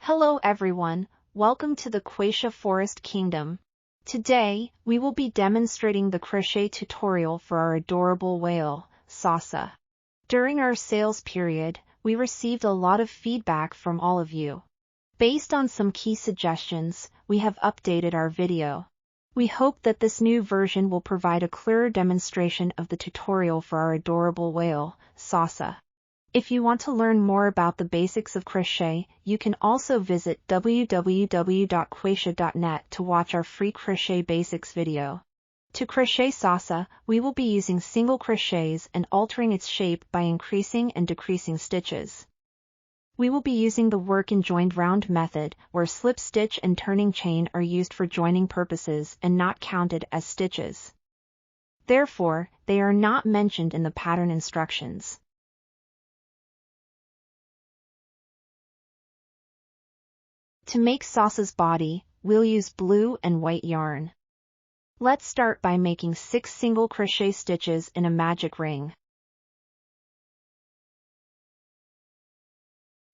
Hello everyone, welcome to the Queisha Forest Kingdom. Today, we will be demonstrating the crochet tutorial for our adorable whale, SASA. During our sales period, we received a lot of feedback from all of you. Based on some key suggestions, we have updated our video. We hope that this new version will provide a clearer demonstration of the tutorial for our adorable whale, SASA. If you want to learn more about the basics of crochet, you can also visit www.queisha.net to watch our free crochet basics video. To crochet SASA, we will be using single crochets and altering its shape by increasing and decreasing stitches. We will be using the work in joined round method, where slip stitch and turning chain are used for joining purposes and not counted as stitches. Therefore, they are not mentioned in the pattern instructions. To make SASA's body, we'll use blue and white yarn. Let's start by making 6 single crochet stitches in a magic ring.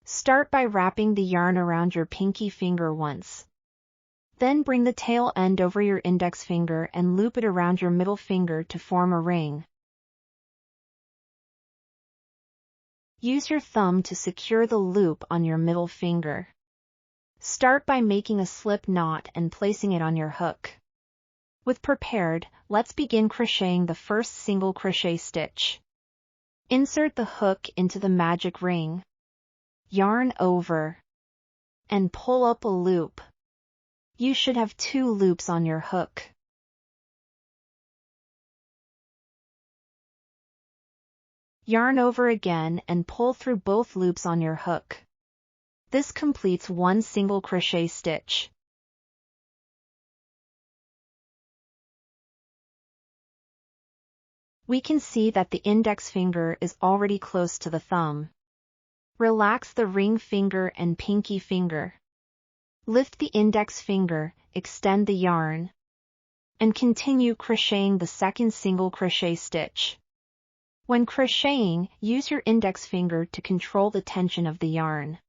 Start by wrapping the yarn around your pinky finger once. Then bring the tail end over your index finger and loop it around your middle finger to form a ring. Use your thumb to secure the loop on your middle finger. Start by making a slip knot and placing it on your hook. With prepared, let's begin crocheting the first single crochet stitch. Insert the hook into the magic ring. Yarn over. And pull up a loop. You should have 2 loops on your hook. Yarn over again and pull through both loops on your hook. This completes 1 single crochet stitch. We can see that the index finger is already close to the thumb. Relax the ring finger and pinky finger. Lift the index finger, extend the yarn, and continue crocheting the second single crochet stitch. When crocheting, use your index finger to control the tension of the yarn.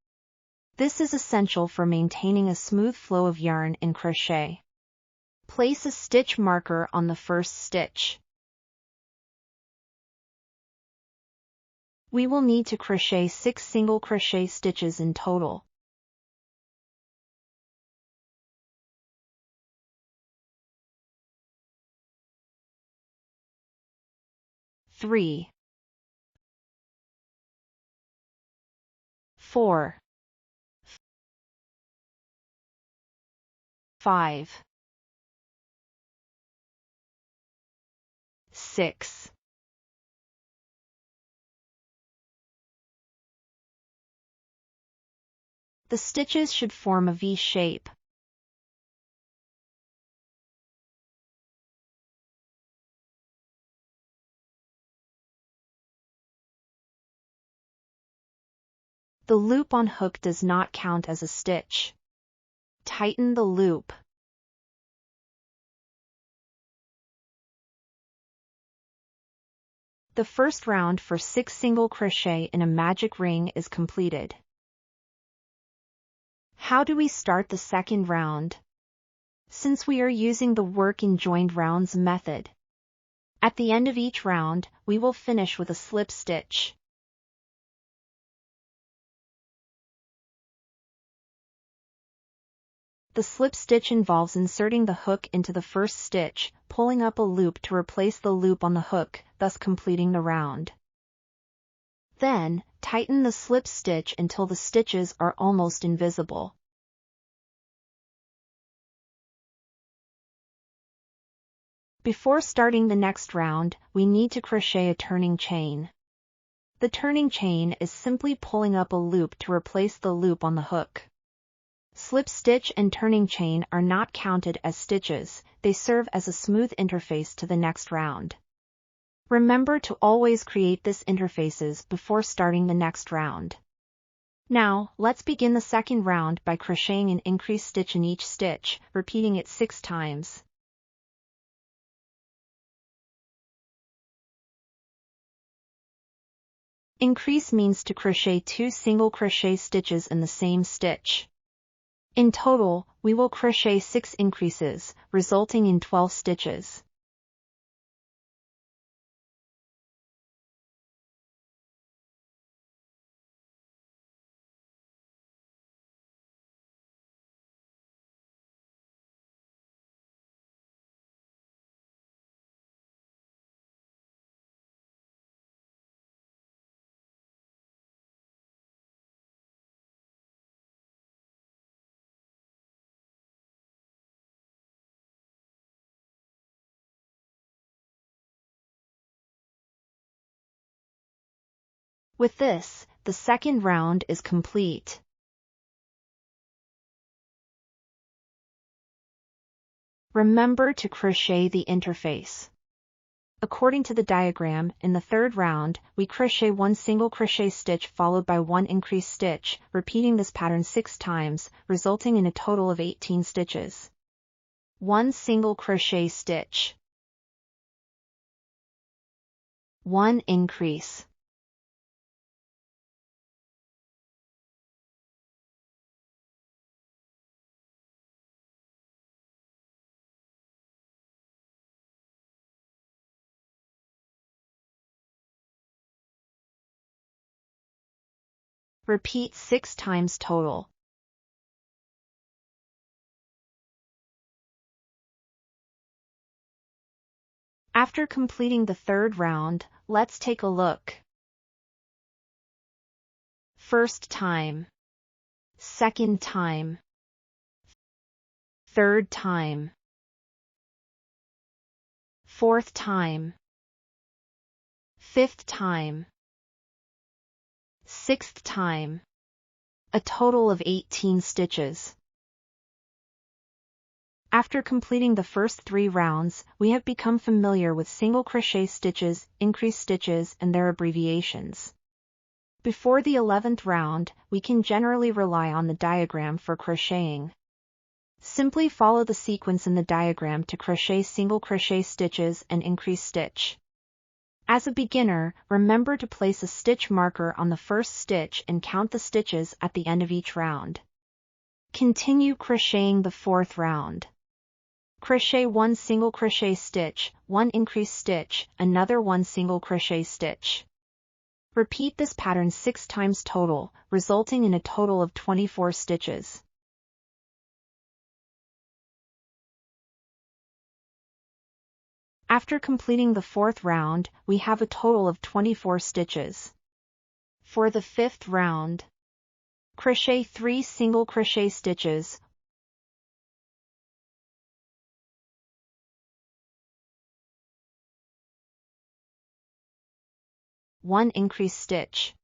This is essential for maintaining a smooth flow of yarn in crochet. Place a stitch marker on the first stitch. We will need to crochet 6 single crochet stitches in total. Three, 4, 5, 6. The stitches should form a V shape. The loop on hook does not count as a stitch. Tighten the loop. The first round for 6 single crochet in a magic ring is completed. How do we start the second round? Since we are using the work in joined rounds method, at the end of each round, we will finish with a slip stitch. The slip stitch involves inserting the hook into the first stitch, pulling up a loop to replace the loop on the hook, thus completing the round. Then, tighten the slip stitch until the stitches are almost invisible. Before starting the next round, we need to crochet a turning chain. The turning chain is simply pulling up a loop to replace the loop on the hook. Slip stitch and turning chain are not counted as stitches, they serve as a smooth interface to the next round. Remember to always create this interfaces before starting the next round. Now, let's begin the second round by crocheting an increased stitch in each stitch, repeating it 6 times. Increase means to crochet 2 single crochet stitches in the same stitch. In total, we will crochet 6 increases, resulting in 12 stitches. With this, the second round is complete. Remember to crochet the interface. According to the diagram, in the third round, we crochet 1 single crochet stitch followed by 1 increased stitch, repeating this pattern 6 times, resulting in a total of 18 stitches. 1 single crochet stitch. 1 increase. Repeat 6 times total. After completing the third round, let's take a look. First time. Second time. Third time. Fourth time. Fifth time. Sixth time. A total of 18 stitches. After completing the first 3 rounds, we have become familiar with single crochet stitches, increased stitches, and their abbreviations. Before the 11th round, we can generally rely on the diagram for crocheting. Simply follow the sequence in the diagram to crochet single crochet stitches and increase stitch. As a beginner, remember to place a stitch marker on the first stitch and count the stitches at the end of each round. Continue crocheting the 4th round. Crochet 1 single crochet stitch, 1 increased stitch, another 1 single crochet stitch. Repeat this pattern 6 times total, resulting in a total of 24 stitches. After completing the 4th round, we have a total of 24 stitches. For the 5th round, crochet 3 single crochet stitches, 1 increased stitch.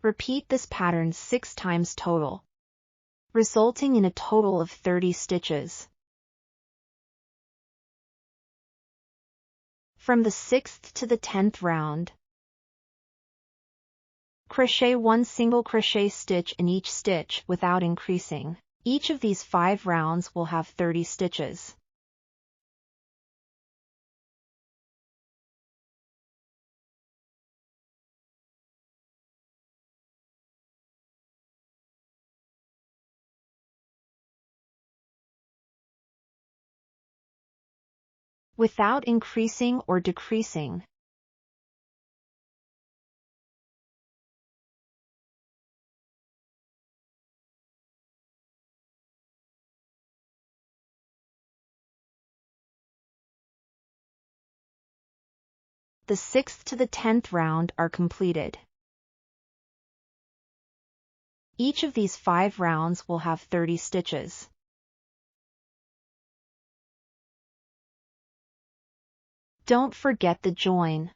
Repeat this pattern 6 times total, resulting in a total of 30 stitches. From the 6th to the 10th round, crochet 1 single crochet stitch in each stitch without increasing. Each of these 5 rounds will have 30 stitches. Without increasing or decreasing. The 6th to the 10th round are completed. Each of these 5 rounds will have 30 stitches. Don't forget the join.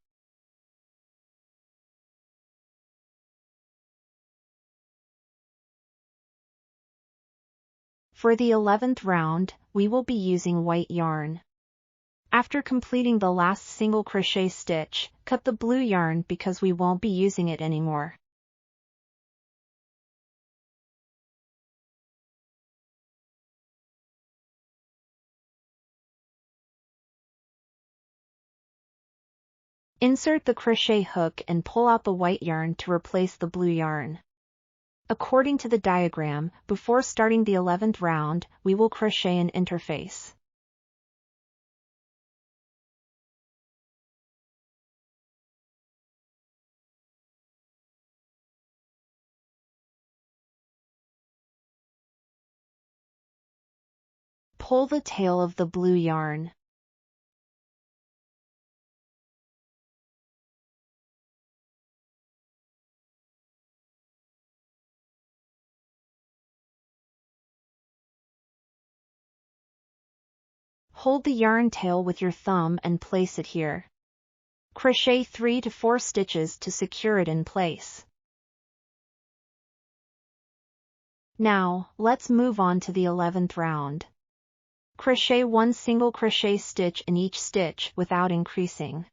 For the 11th round, we will be using white yarn. After completing the last single crochet stitch, cut the blue yarn because we won't be using it anymore. Insert the crochet hook and pull out the white yarn to replace the blue yarn. According to the diagram, before starting the 11th round, we will crochet an interface. Pull the tail of the blue yarn. Hold the yarn tail with your thumb and place it here. Crochet 3 to 4 stitches to secure it in place. Now, let's move on to the 11th round. Crochet 1 single crochet stitch in each stitch without increasing.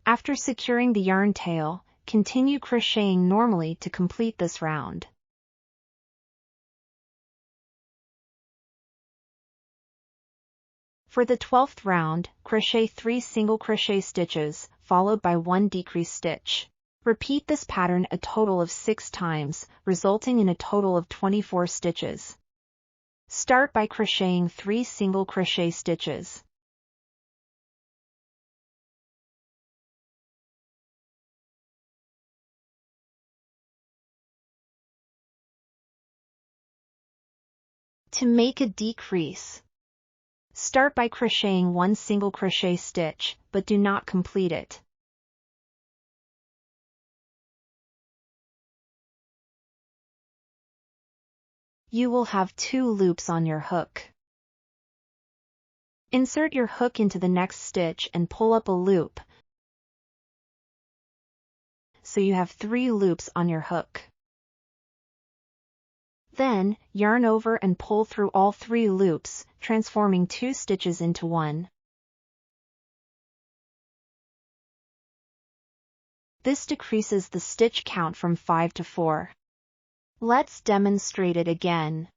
After securing the yarn tail, continue crocheting normally to complete this round. For the 12th round, crochet 3 single crochet stitches, followed by 1 decrease stitch. Repeat this pattern a total of 6 times, resulting in a total of 24 stitches. Start by crocheting 3 single crochet stitches. To make a decrease, start by crocheting 1 single crochet stitch, but do not complete it. You will have 2 loops on your hook. Insert your hook into the next stitch and pull up a loop, so you have 3 loops on your hook. Then, yarn over and pull through all 3 loops, transforming 2 stitches into 1. This decreases the stitch count from 5 to 4. Let's demonstrate it again.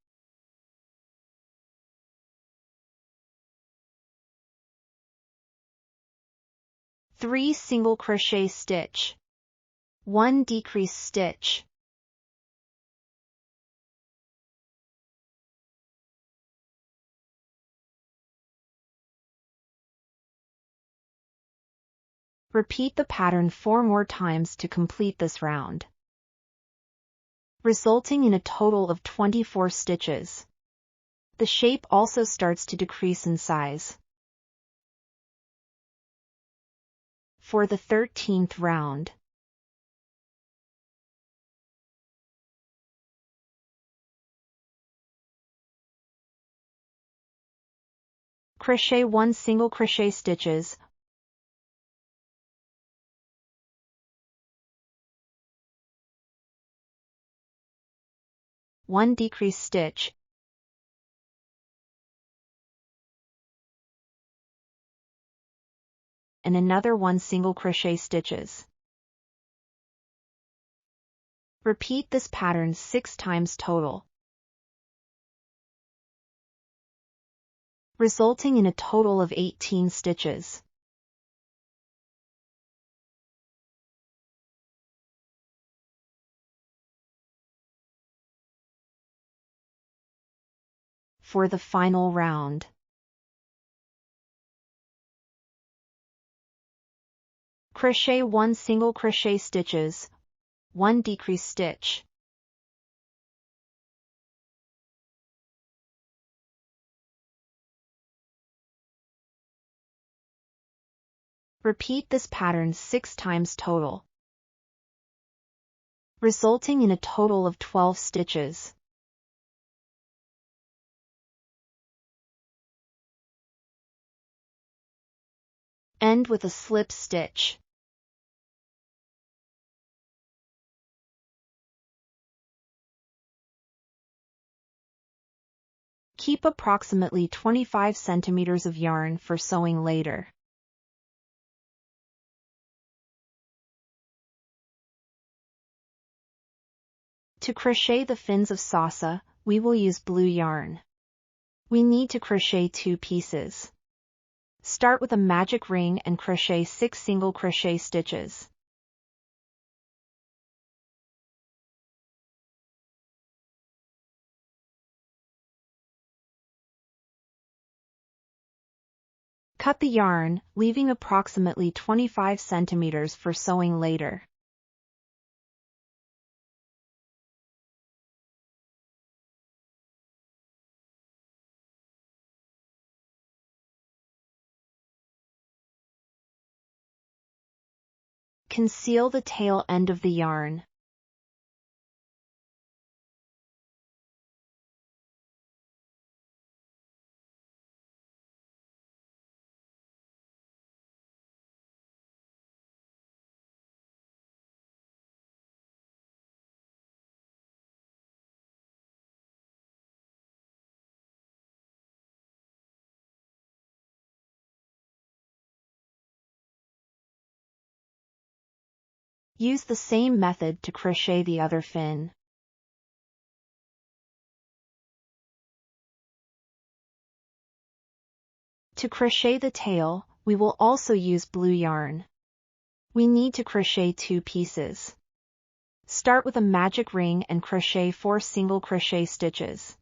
Three single crochet stitch, 1 decrease stitch, repeat the pattern 4 more times to complete this round, resulting in a total of 24 stitches. The shape also starts to decrease in size. For the 13th round, crochet 1 single crochet stitches, 1 decrease stitch, and another 1 single crochet stitches. Repeat this pattern 6 times total, resulting in a total of 18 stitches. For the final round, crochet 1 single crochet stitches, 1 decrease stitch, repeat this pattern 6 times total, resulting in a total of 12 stitches. End with a slip stitch. Keep approximately 25 centimeters of yarn for sewing later. To crochet the fins of SASA, we will use blue yarn. We need to crochet 2 pieces. Start with a magic ring and crochet 6 single crochet stitches. Cut the yarn, leaving approximately 25 centimeters for sewing later. Conceal the tail end of the yarn. Use the same method to crochet the other fin. To crochet the tail, we will also use blue yarn. We need to crochet 2 pieces. Start with a magic ring and crochet 4 single crochet stitches.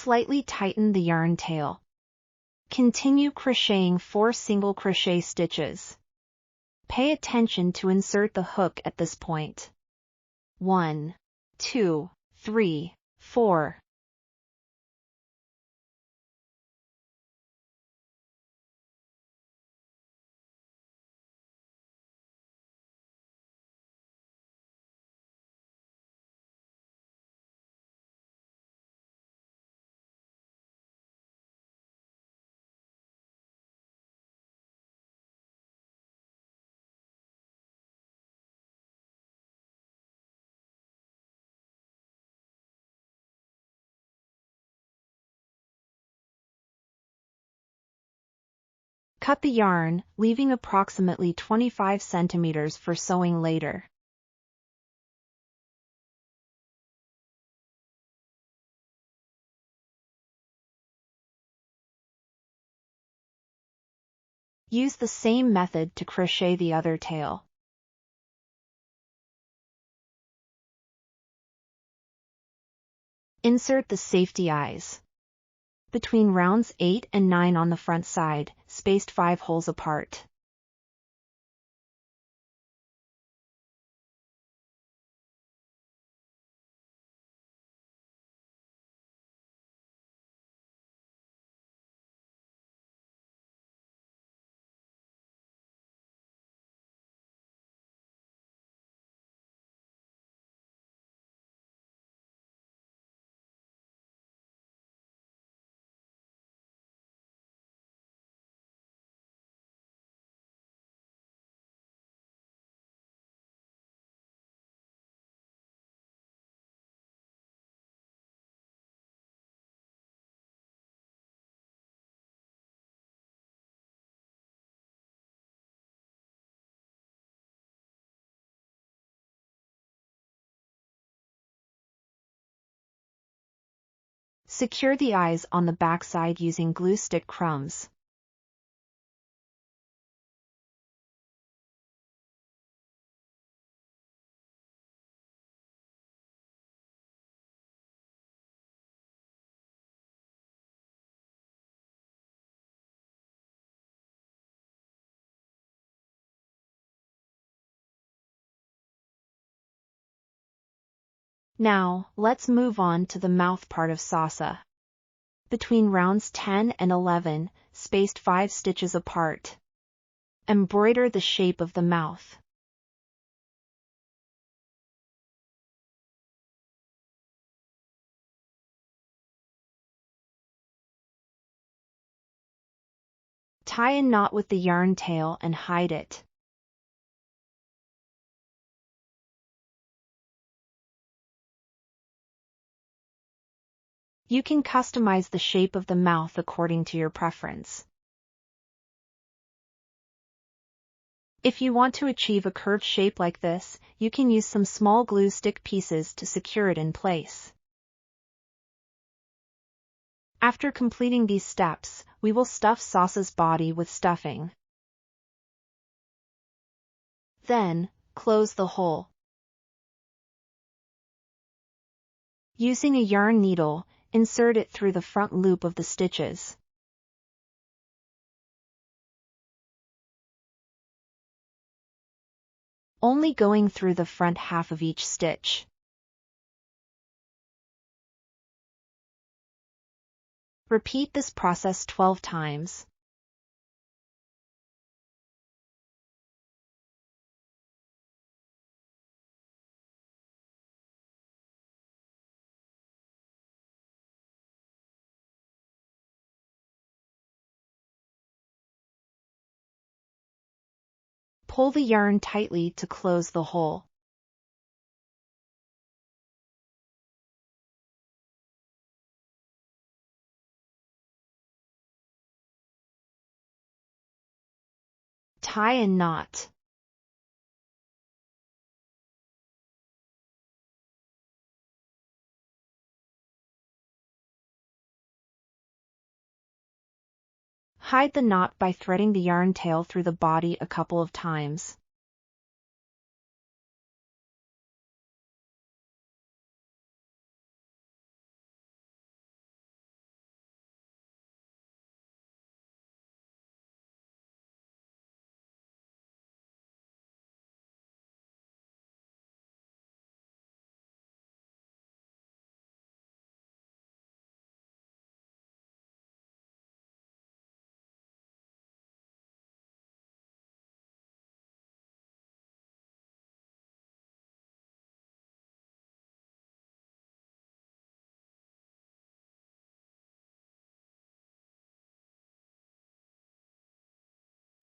Slightly tighten the yarn tail. Continue crocheting 4 single crochet stitches. Pay attention to insert the hook at this point. 1, 2, 3, 4. Cut the yarn, leaving approximately 25 centimeters for sewing later. Use the same method to crochet the other tail. Insert the safety eyes between rounds 8 and 9 on the front side, spaced 5 holes apart. Secure the eyes on the back side using glue stick crumbs. Now, let's move on to the mouth part of SASA. Between rounds 10 and 11, spaced 5 stitches apart. Embroider the shape of the mouth. Tie a knot with the yarn tail and hide it. You can customize the shape of the mouth according to your preference. If you want to achieve a curved shape like this, you can use some small glue stick pieces to secure it in place. After completing these steps, we will stuff SASA's body with stuffing. Then, close the hole. Using a yarn needle, insert it through the front loop of the stitches. Only going through the front half of each stitch. Repeat this process 12 times. Pull the yarn tightly to close the hole. Tie a knot. Hide the knot by threading the yarn tail through the body a couple of times.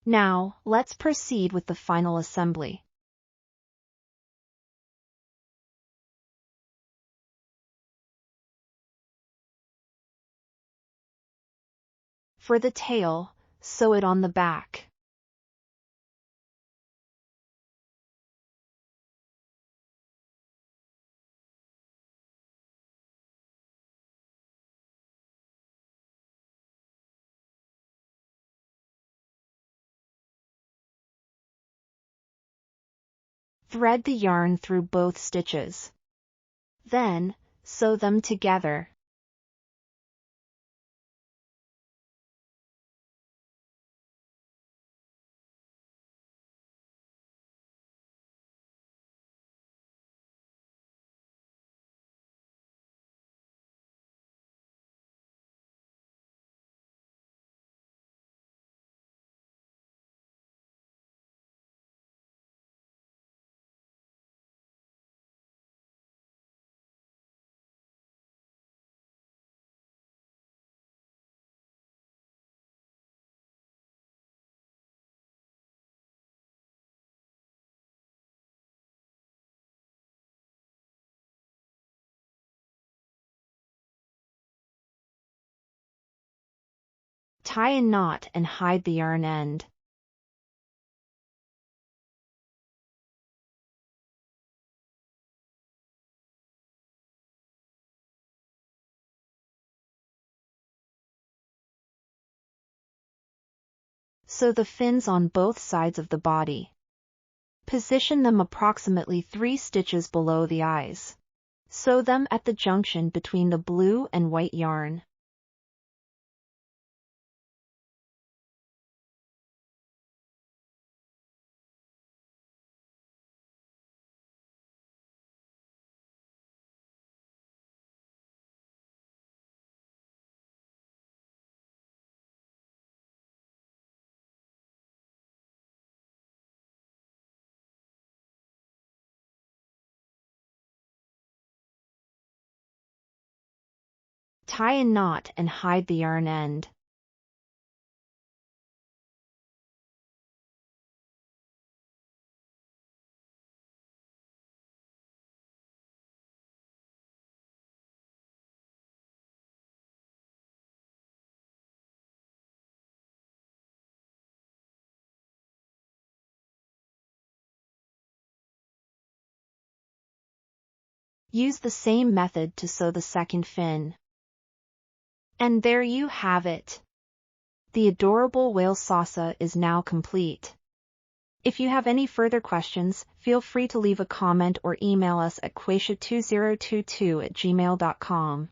Now, let's proceed with the final assembly. For the tail, sew it on the back. Thread the yarn through both stitches. Then, sew them together. Tie a knot and hide the yarn end. Sew the fins on both sides of the body. Position them approximately 3 stitches below the eyes. Sew them at the junction between the blue and white yarn. Tie a knot and hide the yarn end. Use the same method to sew the second fin. And there you have it. The adorable whale SASA is now complete. If you have any further questions, feel free to leave a comment or email us at queisha2022@gmail.com.